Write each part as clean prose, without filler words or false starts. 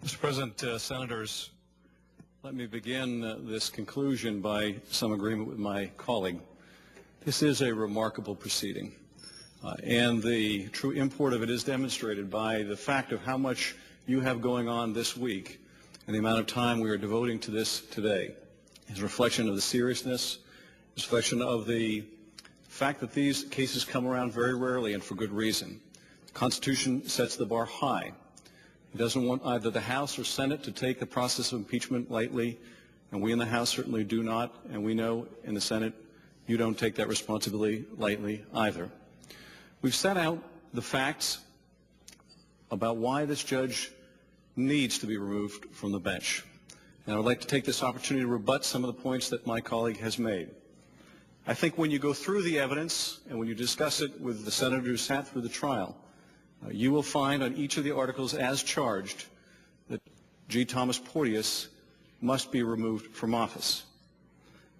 Mr. President, Senators, let me begin this conclusion by some agreement with my colleague. This is a remarkable proceeding, and the true import of it is demonstrated by the fact of how much you have going on this week and the amount of time we are devoting to this today. It's a reflection of the seriousness, it's a reflection of the fact that these cases come around very rarely and for good reason. The Constitution sets the bar high. It doesn't want either the House or Senate to take the process of impeachment lightly, and we in the House certainly do not, and we know in the Senate you don't take that responsibility lightly either. We've set out the facts about why this judge needs to be removed from the bench. And I would like to take this opportunity to rebut some of the points that my colleague has made. I think when you go through the evidence and when you discuss it with the senator who sat through the trial, you will find on each of the articles as charged that G. Thomas Porteous must be removed from office.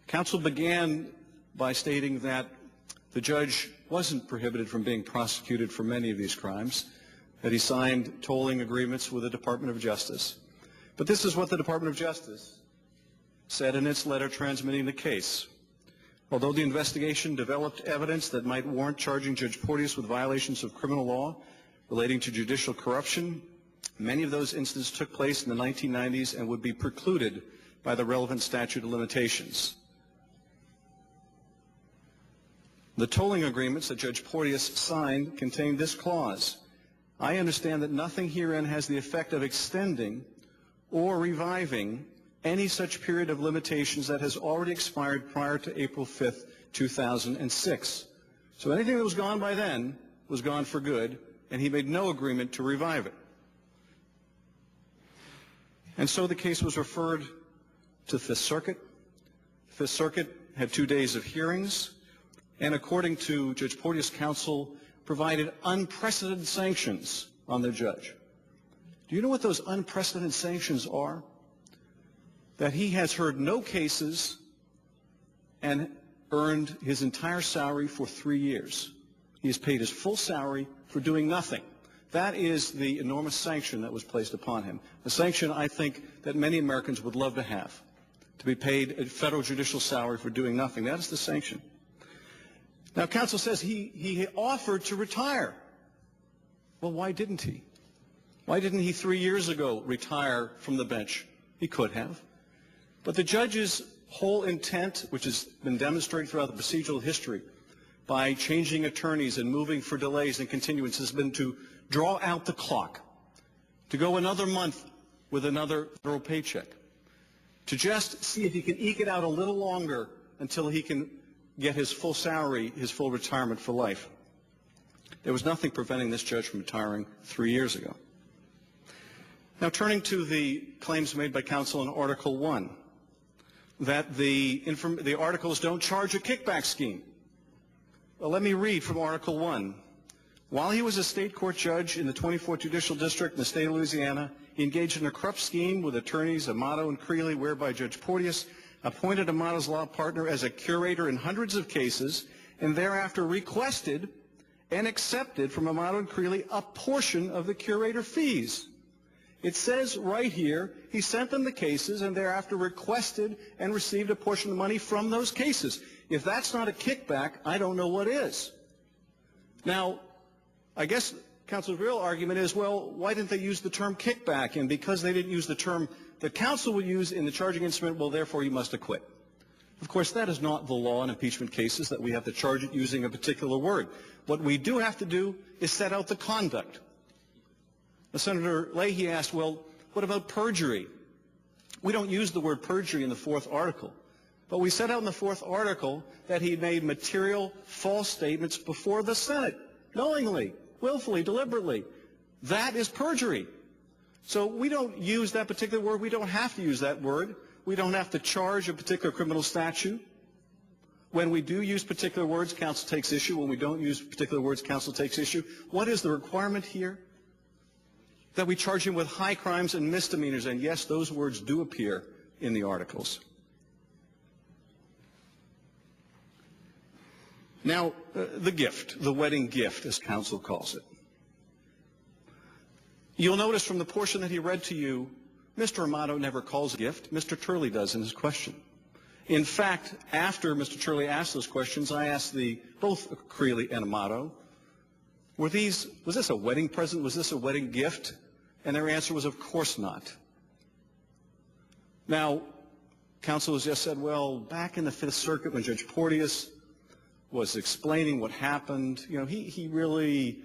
Counsel began by stating that the judge wasn't prohibited from being prosecuted for many of these crimes, that he signed tolling agreements with the Department of Justice. But this is what the Department of Justice said in its letter transmitting the case. Although the investigation developed evidence that might warrant charging Judge Porteous with violations of criminal law relating to judicial corruption, many of those incidents took place in the 1990s and would be precluded by the relevant statute of limitations. The tolling agreements that Judge Porteous signed contained this clause: I understand that nothing herein has the effect of extending or reviving any such period of limitations that has already expired prior to April 5th, 2006. So anything that was gone by then was gone for good, and he made no agreement to revive it. And so the case was referred to Fifth Circuit. Fifth Circuit had 2 days of hearings, and according to Judge Porteous' counsel, provided unprecedented sanctions on the judge. Do you know what those unprecedented sanctions are? That he has heard no cases and earned his entire salary for 3 years. He has paid his full salary for doing nothing. That is the enormous sanction that was placed upon him. A sanction I think that many Americans would love to have, to be paid a federal judicial salary for doing nothing. That is the sanction. Now, counsel says he offered to retire. Well, why didn't he? Why didn't he 3 years ago retire from the bench? He could have. But the judge's whole intent, which has been demonstrated throughout the procedural history, by changing attorneys and moving for delays and continuance, has been to draw out the clock, to go another month with another federal paycheck, to just see if he can eke it out a little longer until he can get his full salary, his full retirement for life. There was nothing preventing this judge from retiring 3 years ago. Now, turning to the claims made by counsel in Article 1, that the articles don't charge a kickback scheme. Well, let me read from Article 1. While he was a state court judge in the 24th Judicial District in the state of Louisiana, he engaged in a corrupt scheme with attorneys Amato and Creeley, whereby Judge Porteous appointed Amato's law partner as a curator in hundreds of cases and thereafter requested and accepted from Amato and Creeley a portion of the curator fees. It says right here, he sent them the cases and thereafter requested and received a portion of the money from those cases. If that's not a kickback, I don't know what is. Now, I guess counsel's real argument is, well, why didn't they use the term kickback? And because they didn't use the term that counsel would use in the charging instrument, well, therefore he must acquit. Of course, that is not the law in impeachment cases, that we have to charge it using a particular word. What we do have to do is set out the conduct. Senator Leahy asked, well, what about perjury? We don't use the word perjury in the fourth article, but we set out in the fourth article that he made material false statements before the Senate, knowingly, willfully, deliberately. That is perjury. So we don't use that particular word. We don't have to use that word. We don't have to charge a particular criminal statute. When we do use particular words, counsel takes issue. When we don't use particular words, counsel takes issue. What is the requirement here? That we charge him with high crimes and misdemeanors, and yes, those words do appear in the articles. Now, the gift, the wedding gift, as counsel calls it. You'll notice from the portion that he read to you, Mr. Amato never calls a gift. Mr. Turley does in his question. In fact, after Mr. Turley asked those questions, I asked both Creeley and Amato, was this a wedding present? Was this a wedding gift? And their answer was, of course not. Now, counsel has just said, well, back in the Fifth Circuit when Judge Porteous was explaining what happened, he really,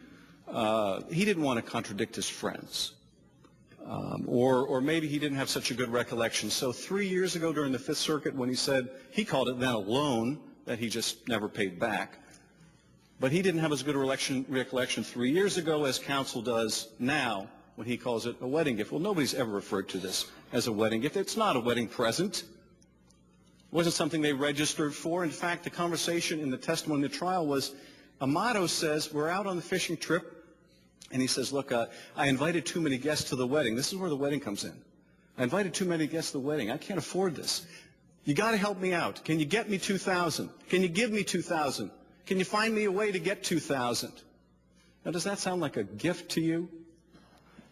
he didn't want to contradict his friends. Or maybe he didn't have such a good recollection. So 3 years ago during the Fifth Circuit when he said, he called it then a loan that he just never paid back. But he didn't have as good a recollection 3 years ago as counsel does now when he calls it a wedding gift. Well, nobody's ever referred to this as a wedding gift. It's not a wedding present. It wasn't something they registered for. In fact, the conversation in the testimony in the trial was, Amato says, we're out on the fishing trip. And he says, look, I invited too many guests to the wedding. This is where the wedding comes in. I invited too many guests to the wedding. I can't afford this. You got to help me out. Can you get me $2,000? Can you give me $2,000? Can you find me a way to get $2,000? Now, does that sound like a gift to you?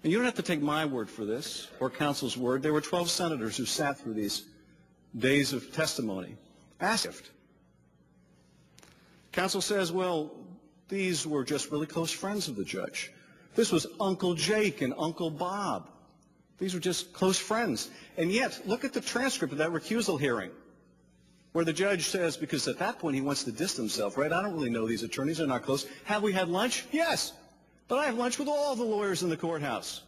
And you don't have to take my word for this or counsel's word. There were 12 senators who sat through these days of testimony. Ask gift. Counsel says, well, these were just really close friends of the judge. This was Uncle Jake and Uncle Bob. These were just close friends. And yet, look at the transcript of that recusal hearing where the judge says, because at that point he wants to distance himself, right? I don't really know these attorneys. They're not close. Have we had lunch? Yes. But I have lunch with all the lawyers in the courthouse.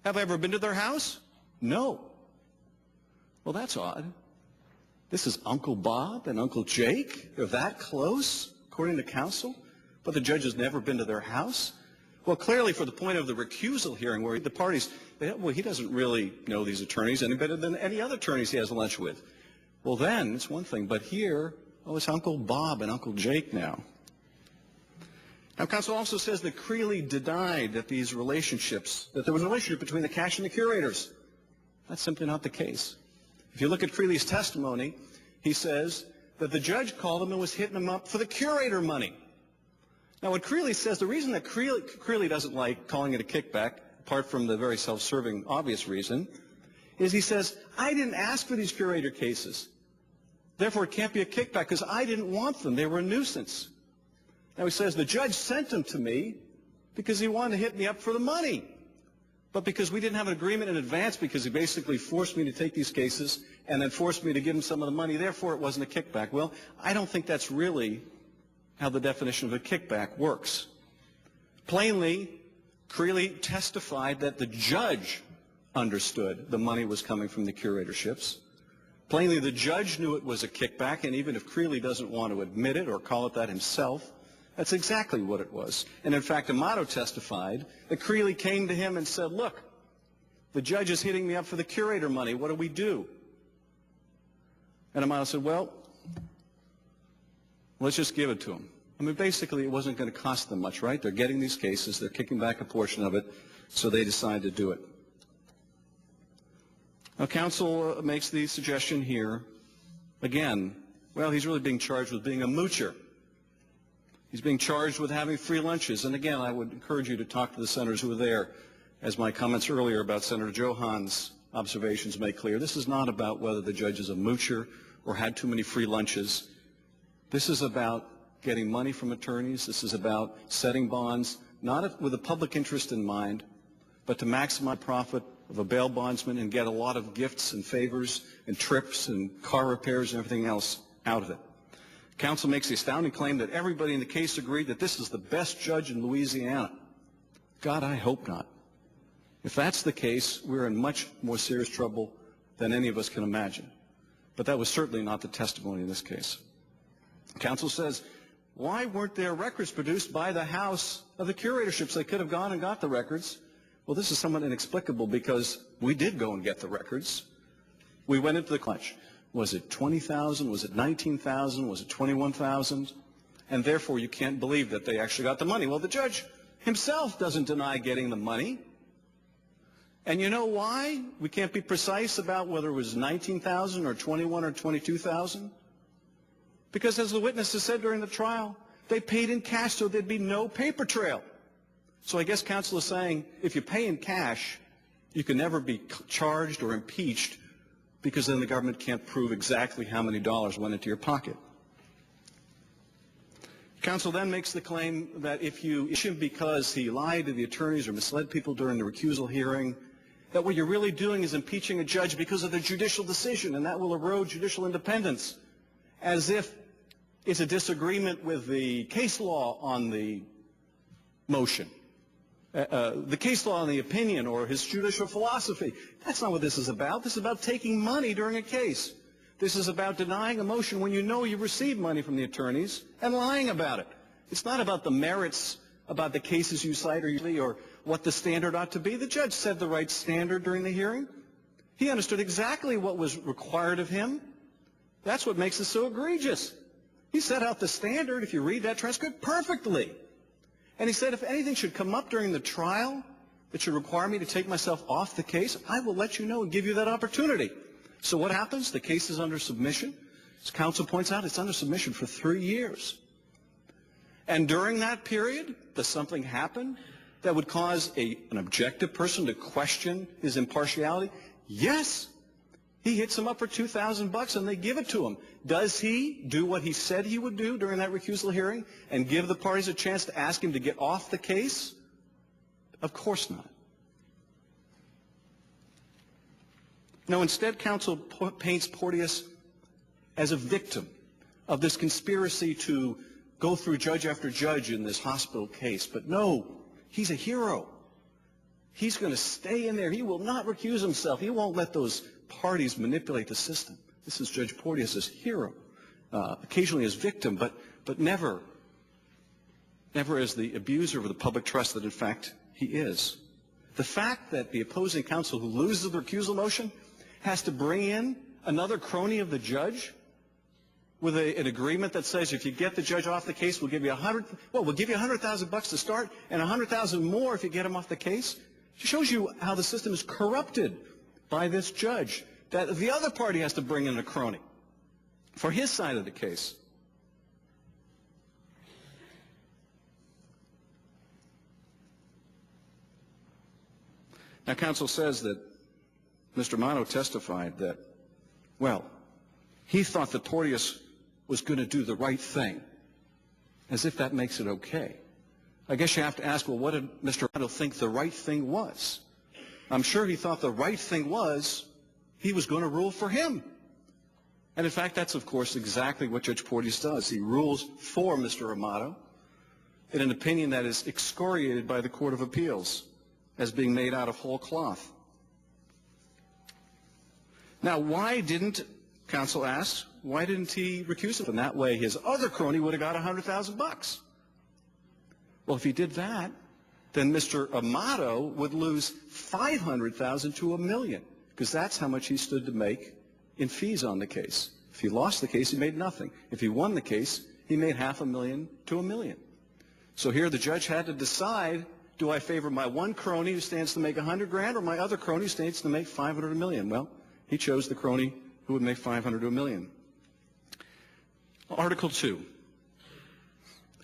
Have I ever been to their house? No. Well, that's odd. This is Uncle Bob and Uncle Jake. They're that close, according to counsel, but the judge has never been to their house? Well, clearly for the point of the recusal hearing where the parties, well, he doesn't really know these attorneys any better than any other attorneys he has lunch with. Well, then it's one thing, but here, it's Uncle Bob and Uncle Jake now. Now, counsel also says that Creeley denied that there was a relationship between the cash and the curators. That's simply not the case. If you look at Creeley's testimony, he says that the judge called him and was hitting him up for the curator money. Now, what Creeley says, the reason that Creeley doesn't like calling it a kickback, apart from the very self-serving obvious reason, is he says, I didn't ask for these curator cases. Therefore, it can't be a kickback because I didn't want them. They were a nuisance. Now, he says, the judge sent them to me because he wanted to hit me up for the money. But because we didn't have an agreement in advance, because he basically forced me to take these cases and then forced me to give him some of the money, therefore it wasn't a kickback. Well, I don't think that's really how the definition of a kickback works. Plainly, Creeley testified that the judge understood the money was coming from the curatorships. Plainly, the judge knew it was a kickback, and even if Creeley doesn't want to admit it or call it that himself, that's exactly what it was. And in fact, Amato testified that Creeley came to him and said, look, the judge is hitting me up for the curator money. What do we do? And Amato said, well, let's just give it to him. I mean, basically, it wasn't going to cost them much, right? They're getting these cases. They're kicking back a portion of it, so they decided to do it. Now, counsel makes the suggestion here, again, well, he's really being charged with being a moocher. He's being charged with having free lunches. And again, I would encourage you to talk to the senators who were there. As my comments earlier about Senator Johan's observations make clear, this is not about whether the judge is a moocher or had too many free lunches. This is about getting money from attorneys. This is about setting bonds, not with a public interest in mind, but to maximize profit of a bail bondsman and get a lot of gifts and favors and trips and car repairs and everything else out of it. Counsel makes the astounding claim that everybody in the case agreed that this is the best judge in Louisiana. God, I hope not. If that's the case, we're in much more serious trouble than any of us can imagine. But that was certainly not the testimony in this case. Counsel says, why weren't there records produced by the house of the curatorships? They could have gone and got the records. Well, this is somewhat inexplicable because we did go and get the records. We went into the clutch. Was it 20,000? Was it 19,000? Was it 21,000? And therefore, you can't believe that they actually got the money. Well, the judge himself doesn't deny getting the money. And you know why we can't be precise about whether it was 19,000 or 21 or 22,000? Because as the witnesses said during the trial, they paid in cash so there'd be no paper trail. So I guess counsel is saying if you pay in cash, you can never be charged or impeached because then the government can't prove exactly how many dollars went into your pocket. Counsel then makes the claim that if you issue him because he lied to the attorneys or misled people during the recusal hearing, that what you're really doing is impeaching a judge because of the judicial decision, and that will erode judicial independence, as if it's a disagreement with the case law on the motion, the case law on the opinion, or his judicial philosophy. That's not what this is about. This is about taking money during a case. This is about denying a motion when you know you received money from the attorneys and lying about it. It's not about the merits, about the cases you cite or what the standard ought to be. The judge said the right standard during the hearing. He understood exactly what was required of him. That's what makes this so egregious. He set out the standard, if you read that transcript, perfectly. And he said if anything should come up during the trial that should require me to take myself off the case, I will let you know and give you that opportunity. So what happens? The case is under submission. As counsel points out, it's under submission for 3 years. And during that period, does something happen that would cause an objective person to question his impartiality? Yes. He hits him up for $2,000 and they give it to him. Does he do what he said he would do during that recusal hearing and give the parties a chance to ask him to get off the case? Of course not. No, instead, counsel paints Porteous as a victim of this conspiracy to go through judge after judge in this hospital case. But no, he's a hero. He's going to stay in there. He will not recuse himself. He won't let those parties manipulate the system. This is Judge Porteous' hero, occasionally as victim, but never as the abuser of the public trust that, in fact, he is. The fact that the opposing counsel who loses the recusal motion has to bring in another crony of the judge with an agreement that says if you get the judge off the case, we'll give you $100,000 to start and $100,000 more if you get him off the case. It shows you how the system is corrupted by this judge, that the other party has to bring in a crony for his side of the case. Now, counsel says that Mr. Amato testified that, well, he thought that Porteous was going to do the right thing, as if that makes it okay. I guess you have to ask, well, what did Mr. Amato think the right thing was? I'm sure he thought the right thing was he was going to rule for him. And in fact, that's, of course, exactly what Judge Porteous does. He rules for Mr. Amato in an opinion that is excoriated by the Court of Appeals as being made out of whole cloth. Now, why didn't, counsel asks, why didn't he recuse him? In that way, his other crony would have got $100,000. Well, if he did that, then Mr. Amato would lose $500,000 to $1 million, because that's how much he stood to make in fees on the case. If he lost the case, he made nothing. If he won the case, he made $500,000 to $1 million. So here the judge had to decide, do I favor my one crony who stands to make $100,000 or my other crony who stands to make $500,000 to $1 million? Well, he chose the crony who would make $500,000 to $1 million. Article 2.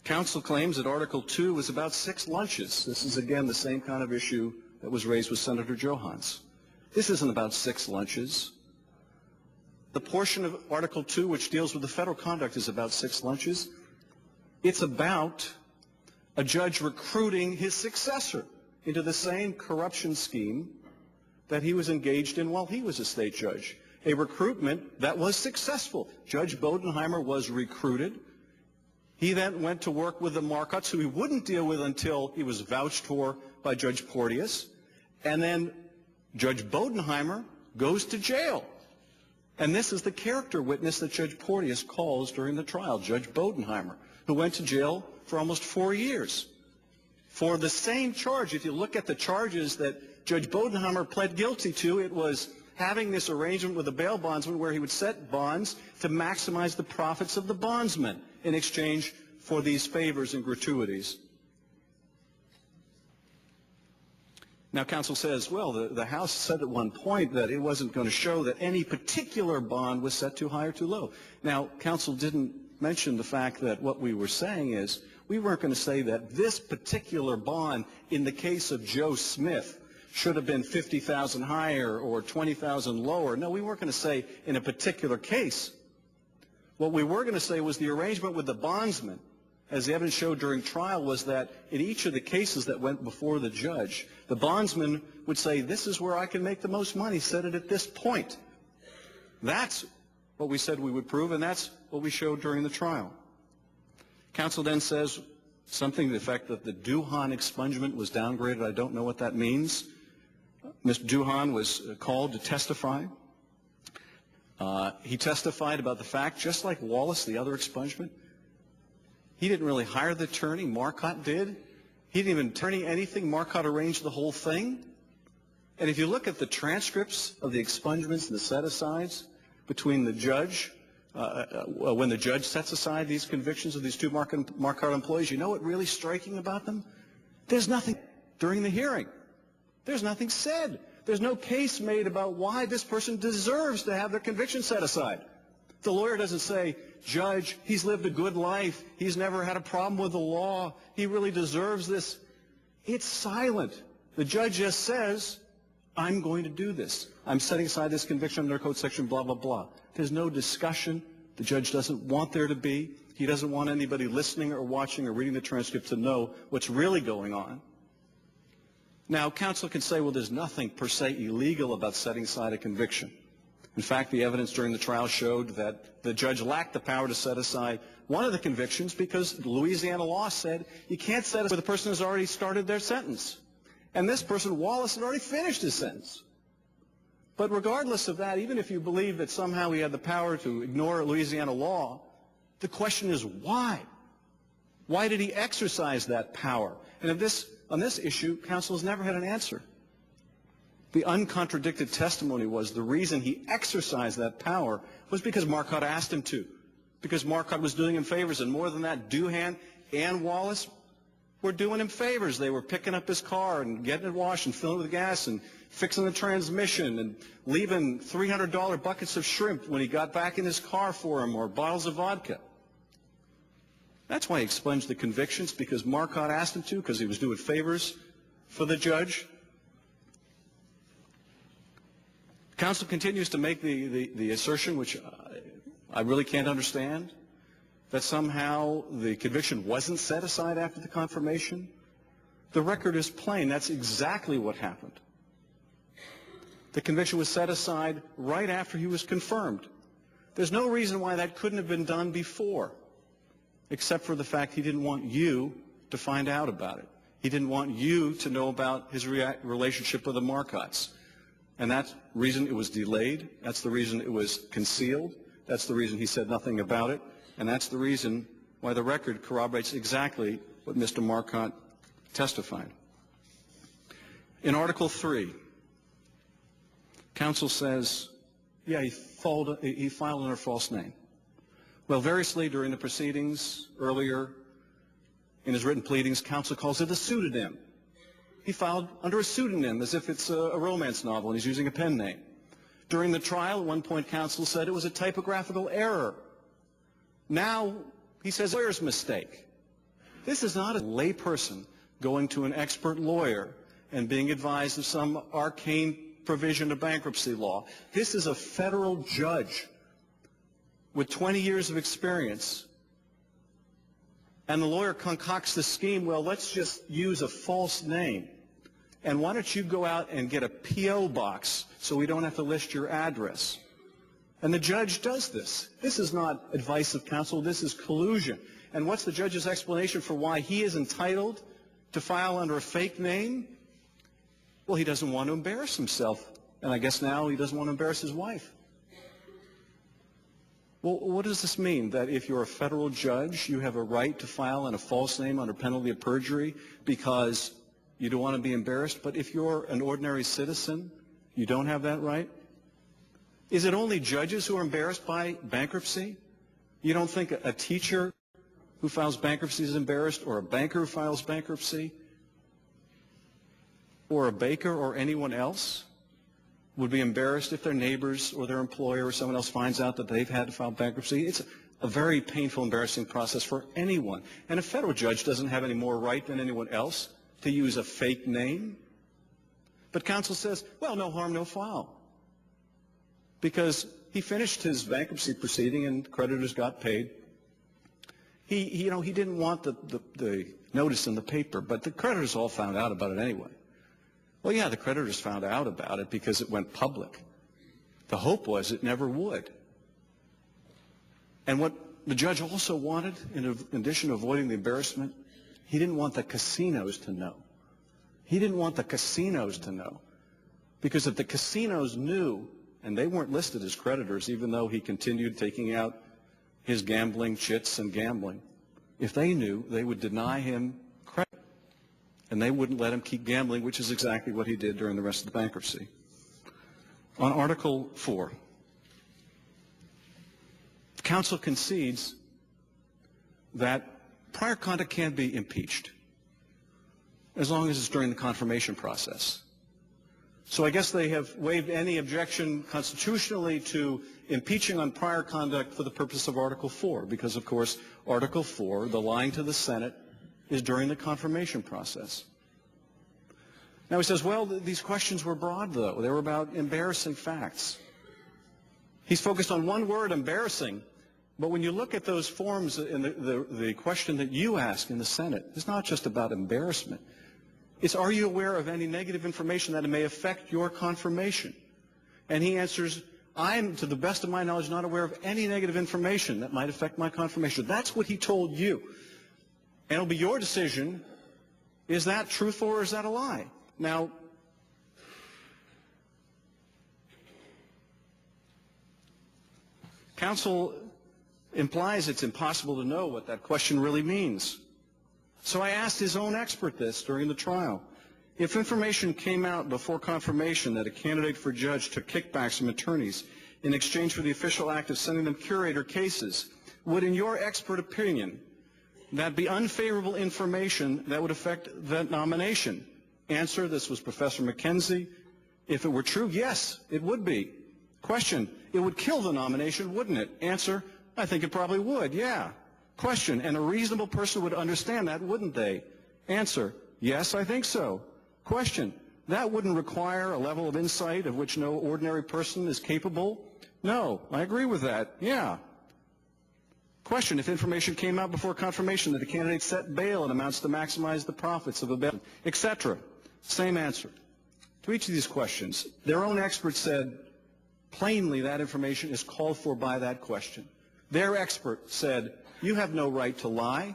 Counsel claims that Article 2 was about 6 lunches. This is, again, the same kind of issue that was raised with Senator Johans. This isn't about 6 lunches. The portion of Article 2 which deals with the federal conduct is about 6 lunches. It's about a judge recruiting his successor into the same corruption scheme that he was engaged in while he was a state judge. A recruitment that was successful. Judge Bodenheimer was recruited. He then went to work with the Marcotts, who he wouldn't deal with until he was vouched for by Judge Porteous. And then Judge Bodenheimer goes to jail. And this is the character witness that Judge Porteous calls during the trial, Judge Bodenheimer, who went to jail for almost 4 years for the same charge. If you look at the charges that Judge Bodenheimer pled guilty to, it was having this arrangement with the bail bondsman where he would set bonds to maximize the profits of the bondsman in exchange for these favors and gratuities. Now, counsel says, well, the House said at one point that it wasn't going to show that any particular bond was set too high or too low. Now, counsel didn't mention the fact that what we were saying is We weren't going to say that this particular bond in the case of Joe Smith should have been $50,000 higher or $20,000 lower. No, we weren't going to say in a particular case. What we were going to say was the arrangement with the bondsman, as the evidence showed during trial, was that in each of the cases that went before the judge, the bondsman would say, this is where I can make the most money, set it at this point. That's what we said we would prove, and that's what we showed during the trial. Counsel then says something to the effect that the Duhan expungement was downgraded. I don't know what that means. Mr. Duhan was called to testify. He testified about the fact, just like Wallace, the other expungement, he didn't really hire the attorney. Marcotte did. He didn't even attorney anything. Marcotte arranged the whole thing. And if you look at the transcripts of the expungements and the set-asides between the judge, when the judge sets aside these convictions of these two Marcotte employees, you know what's really striking about them? There's nothing during the hearing. There's nothing said. There's no case made about why this person deserves to have their conviction set aside. The lawyer doesn't say, Judge, he's lived a good life. He's never had a problem with the law. He really deserves this. It's silent. The judge just says, I'm going to do this. I'm setting aside this conviction under code section blah, blah, blah. There's no discussion. The judge doesn't want there to be. He doesn't want anybody listening or watching or reading the transcript to know what's really going on. Now, counsel can say, well, there's nothing per se illegal about setting aside a conviction. In fact, the evidence during the trial showed that the judge lacked the power to set aside one of the convictions because Louisiana law said you can't set aside where the person has already started their sentence. And this person, Wallace, had already finished his sentence. But regardless of that, even if you believe that somehow he had the power to ignore Louisiana law, the question is why? Why did he exercise that power? And on this issue, counsel has never had an answer. The uncontradicted testimony was the reason he exercised that power was because Marcotte asked him to, because Marcotte was doing him favors. And more than that, Duhan and Wallace were doing him favors. They were picking up his car and getting it washed and filling it with gas and fixing the transmission and leaving $300 buckets of shrimp when he got back in his car for him, or bottles of vodka. That's why he expunged the convictions, because Marcotte asked him to, because he was doing favors for the judge. Counsel continues to make the assertion, which I really can't understand, that somehow the conviction wasn't set aside after the confirmation. The record is plain. That's exactly what happened. The conviction was set aside right after he was confirmed. There's no reason why that couldn't have been done before, except for the fact he didn't want you to find out about it. He didn't want you to know about his relationship with the Marcottes. And that's the reason it was delayed. That's the reason it was concealed. That's the reason he said nothing about it. And that's the reason why the record corroborates exactly what Mr. Marcotte testified. In Article 3, counsel says, yeah, he filed under a false name. Well, variously during the proceedings earlier in his written pleadings, counsel calls it a pseudonym. He filed under a pseudonym as if it's a romance novel and he's using a pen name. During the trial, at one point, counsel said it was a typographical error. Now he says lawyer's mistake. This is not a layperson going to an expert lawyer and being advised of some arcane provision of bankruptcy law. This is a federal judge with 20 years of experience. And the lawyer concocts the scheme, well, let's just use a false name. And why don't you go out and get a P.O. box so we don't have to list your address? And the judge does this. This is not advice of counsel. This is collusion. And what's the judge's explanation for why he is entitled to file under a fake name? Well, he doesn't want to embarrass himself. And I guess now he doesn't want to embarrass his wife. Well, what does this mean? That if you're a federal judge, you have a right to file in a false name under penalty of perjury because you don't want to be embarrassed? But if you're an ordinary citizen, you don't have that right? Is it only judges who are embarrassed by bankruptcy? You don't think a teacher who files bankruptcy is embarrassed, or a banker who files bankruptcy, or a baker or anyone else would be embarrassed if their neighbors or their employer or someone else finds out that they've had to file bankruptcy? It's a very painful, embarrassing process for anyone. And a federal judge doesn't have any more right than anyone else to use a fake name. But counsel says, well, no harm, no foul. Because he finished his bankruptcy proceeding and creditors got paid. He didn't want the notice in the paper, but the creditors all found out about it anyway. Well, yeah, the creditors found out about it because it went public. The hope was it never would. And what the judge also wanted, in addition to avoiding the embarrassment, he didn't want the casinos to know. He didn't want the casinos to know. Because if the casinos knew, and they weren't listed as creditors, even though he continued taking out his gambling chits and gambling, if they knew, they would deny him credit. And they wouldn't let him keep gambling, which is exactly what he did during the rest of the bankruptcy. On Article 4, counsel concedes that prior conduct can be impeached as long as it's during the confirmation process. So I guess they have waived any objection constitutionally to impeaching on prior conduct for the purpose of Article 4, because, of course, Article 4, the lying to the Senate, is during the confirmation process. Now he says, well, these questions were broad, though. They were about embarrassing facts. He's focused on one word, embarrassing. But when you look at those forms in the question that you ask in the Senate, it's not just about embarrassment. It's, are you aware of any negative information that may affect your confirmation? And he answers, I am, to the best of my knowledge, not aware of any negative information that might affect my confirmation. That's what he told you. And it'll be your decision, is that truthful or is that a lie? Now, counsel implies it's impossible to know what that question really means. So I asked his own expert this during the trial. If information came out before confirmation that a candidate for judge took kickbacks from attorneys in exchange for the official act of sending them curator cases, would, in your expert opinion, that be unfavorable information that would affect that nomination? Answer, this was Professor McKenzie. If it were true, yes, it would be. Question, it would kill the nomination, wouldn't it? Answer, I think it probably would, yeah. Question, and a reasonable person would understand that, wouldn't they? Answer, yes, I think so. Question, that wouldn't require a level of insight of which no ordinary person is capable? No, I agree with that, yeah. Question, if information came out before confirmation that a candidate set bail in amounts to maximize the profits of a bail, etc. Same answer. To each of these questions, their own expert said, plainly that information is called for by that question. Their expert said, you have no right to lie.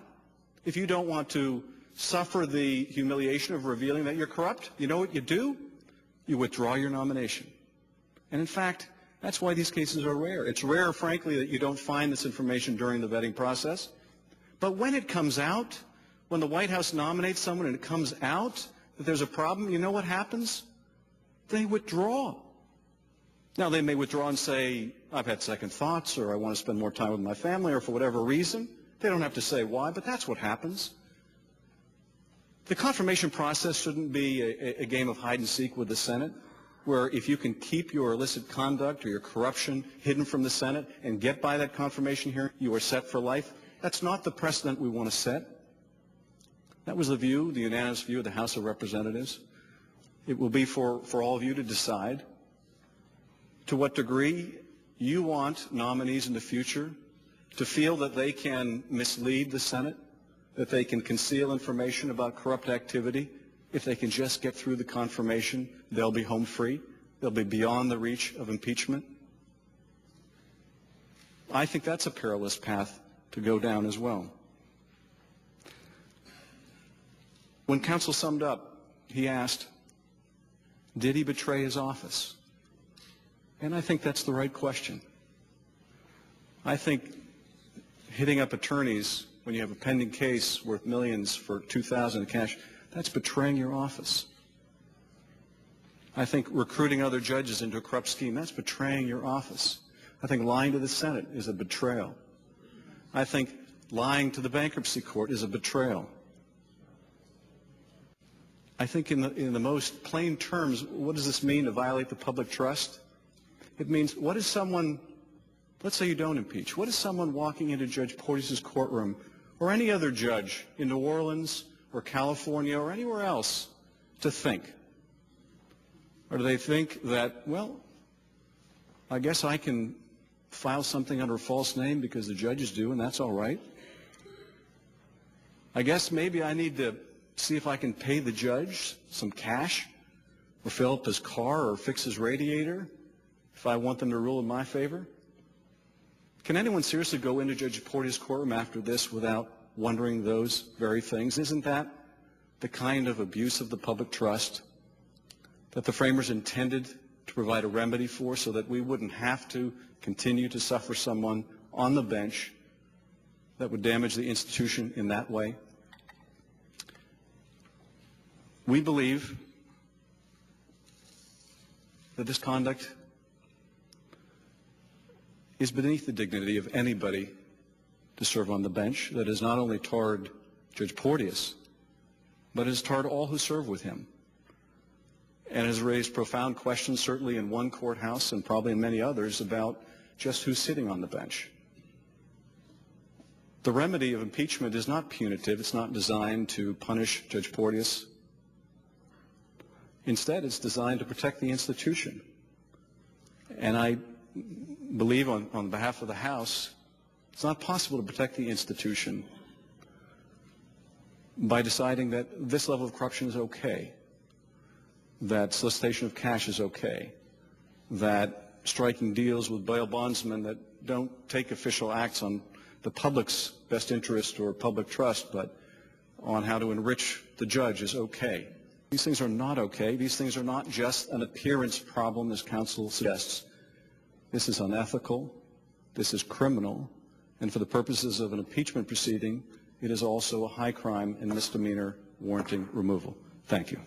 If you don't want to suffer the humiliation of revealing that you're corrupt, you know what you do? You withdraw your nomination. And in fact, that's why these cases are rare. It's rare, frankly, that you don't find this information during the vetting process. But when it comes out, when the White House nominates someone and it comes out that there's a problem, you know what happens? They withdraw. Now, they may withdraw and say, I've had second thoughts, or I want to spend more time with my family, or for whatever reason. They don't have to say why, but that's what happens. The confirmation process shouldn't be a game of hide and seek with the Senate, where if you can keep your illicit conduct or your corruption hidden from the Senate and get by that confirmation hearing, you are set for life. That's not the precedent we want to set. That was the view, the unanimous view of the House of Representatives. It will be for all of you to decide to what degree you want nominees in the future to feel that they can mislead the Senate, that they can conceal information about corrupt activity. If they can just get through the confirmation, they'll be home free. They'll be beyond the reach of impeachment. I think that's a perilous path to go down as well. When counsel summed up, he asked, did he betray his office? And I think that's the right question. I think hitting up attorneys when you have a pending case worth millions for $2,000 in cash, that's betraying your office. I think recruiting other judges into a corrupt scheme, that's betraying your office. I think lying to the Senate is a betrayal. I think lying to the bankruptcy court is a betrayal. I think in the most plain terms, what does this mean to violate the public trust? It means, what is someone Let's say you don't impeach. What is someone walking into Judge Porteous' courtroom or any other judge in New Orleans or California or anywhere else to think? Or do they think that, well, I guess I can file something under a false name because the judges do, and that's all right? I guess maybe I need to see if I can pay the judge some cash or fill up his car or fix his radiator if I want them to rule in my favor? Can anyone seriously go into Judge Porteous' courtroom after this without wondering those very things? Isn't that the kind of abuse of the public trust that the framers intended to provide a remedy for, so that we wouldn't have to continue to suffer someone on the bench that would damage the institution in that way? We believe that this conduct is beneath the dignity of anybody to serve on the bench, that has not only tarred Judge Porteous, but has tarred all who serve with him, and has raised profound questions, certainly in one courthouse and probably in many others, about just who's sitting on the bench. The remedy of impeachment is not punitive. It's not designed to punish Judge Porteous. Instead, it's designed to protect the institution. And I believe on behalf of the House, it's not possible to protect the institution by deciding that this level of corruption is okay, that solicitation of cash is okay, that striking deals with bail bondsmen that don't take official acts on the public's best interest or public trust, but on how to enrich the judge is okay. These things are not okay. These things are not just an appearance problem, as counsel suggests. This is unethical. This is criminal. And for the purposes of an impeachment proceeding, it is also a high crime and misdemeanor warranting removal. Thank you.